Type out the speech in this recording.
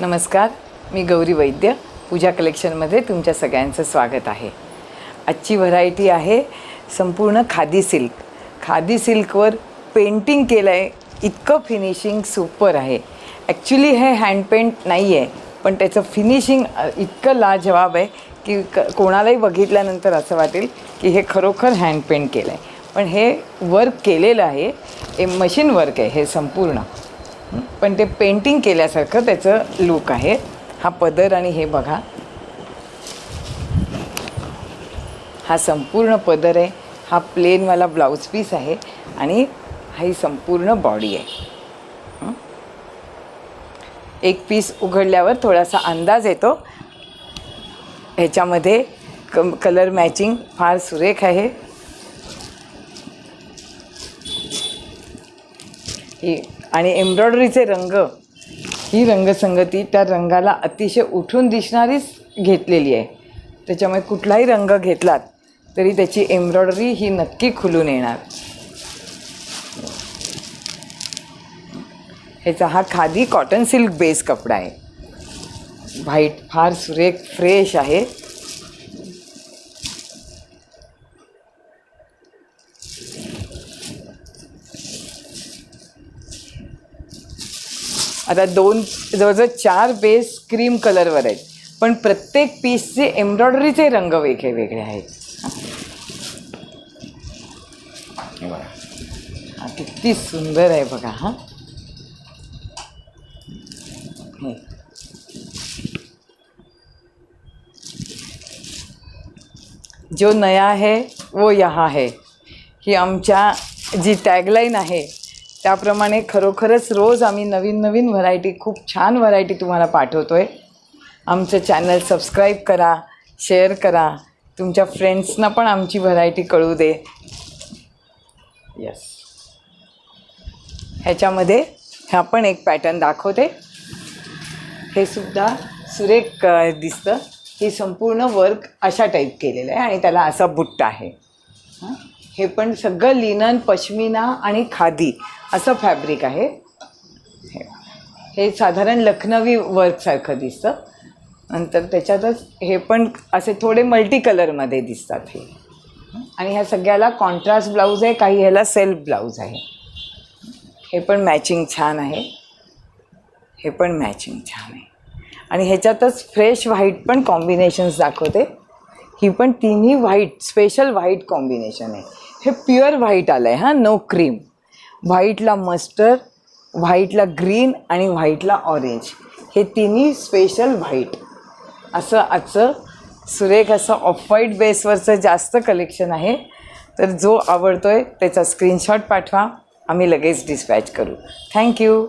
नमस्कार, मी गौरी वैद्य. पूजा कलेक्शनमध्ये तुमच्या सगळ्यांचं स्वागत आहे. आजची व्हरायटी आहे संपूर्ण खादी सिल्क. खादी सिल्कवर पेंटिंग केलं आहे. इतकं फिनिशिंग सुपर आहे. ॲक्च्युली हे हँड पेंट नाही आहे, पण त्याचं फिनिशिंग इतकं लाजवाब आहे की कोणालाही बघितल्यानंतर असं वाटेल की हे खरोखर हँड पेंट केलं आहे. पण हे वर्क केलेलं आहे, हे मशीन वर्क आहे हे संपूर्ण, पण ते पेंटिंग केल्यासारखं त्याचं लुक आहे. हा पदर आणि हे बघा, हा संपूर्ण पदर आहे. हा प्लेनवाला ब्लाऊज पीस आहे आणि ही संपूर्ण बॉडी आहे. एक पीस उघडल्यावर थोडासा अंदाज येतो. ह्याच्यामध्ये कलर मॅचिंग फार सुरेख आहे. आणि एम्ब्रॉयडरीचे रंग, ही रंगसंगती त्या रंगाला अतिशय उठून दिसणारीच घेतलेली आहे. त्याच्यामुळे कुठलाही रंग घेतलात तरी त्याची एम्ब्रॉयडरी ही नक्की खुलून येणार. ह्याचा हा खादी कॉटन सिल्क बेस कपडा आहे. व्हाईट फार सुरेख फ्रेश आहे. आता जवळजवळ 4 बेस क्रीम कलरवर आहेत, पण प्रत्येक पीसचे एम्ब्रॉयडरीचे रंग वेगळे वेगळे आहेत. हा किती सुंदर आहे बघा. हा जो नया है वो यहाँ है, ही आमच्या जी टॅगलाईन आहे त्याप्रमाणे खरोखरच रोज आम्ही नवीन नवीन व्हरायटी, खूप छान व्हरायटी तुम्हाला पाठवतो आहे. आमचं चॅनल सबस्क्राईब करा, शेअर करा, तुमच्या फ्रेंड्सना पण आमची व्हरायटी कळू दे. यस, ह्याच्यामध्ये ह्या पण एक पॅटर्न दाखवते. हे सुद्धा सुरेख दिसतं. ही संपूर्ण वर्क अशा टाईप केलेलं आहे आणि त्याला असा बुट्टा आहे. हे पण सगळं लिनन, पश्मिना आणि खादी असं फॅब्रिक आहे. हे साधारण लखनवी वर्कसारखं दिसतं. नंतर त्याच्यातच हे पण असे थोडे मल्टी कलरमध्ये दिसतात हे. आणि ह्या सगळ्याला कॉन्ट्रास्ट ब्लाऊज आहे, काही ह्याला सेल्फ ब्लाऊज आहे. हे पण मॅचिंग छान आहे. हे पण मॅचिंग छान आहे. आणि ह्याच्यातच फ्रेश व्हाईट पण कॉम्बिनेशन्स दाखवते. ही पण तिन्ही व्हाईट, स्पेशल व्हाईट कॉम्बिनेशन आहे. हे प्युअर व्हाईट आलं आहे. No cream. व्हाईटला मस्टर्ड, व्हाईटला ग्रीन आणि व्हाईटला ऑरेंज, हे तिन्ही स्पेशल व्हाईट. असं आजचं सुरेख असं ऑफ व्हाईट बेसवरचं जास्त कलेक्शन आहे. तर जो आवडतो आहे त्याचा स्क्रीनशॉट पाठवा, आम्ही लगेच डिस्पॅच करू. थँक्यू.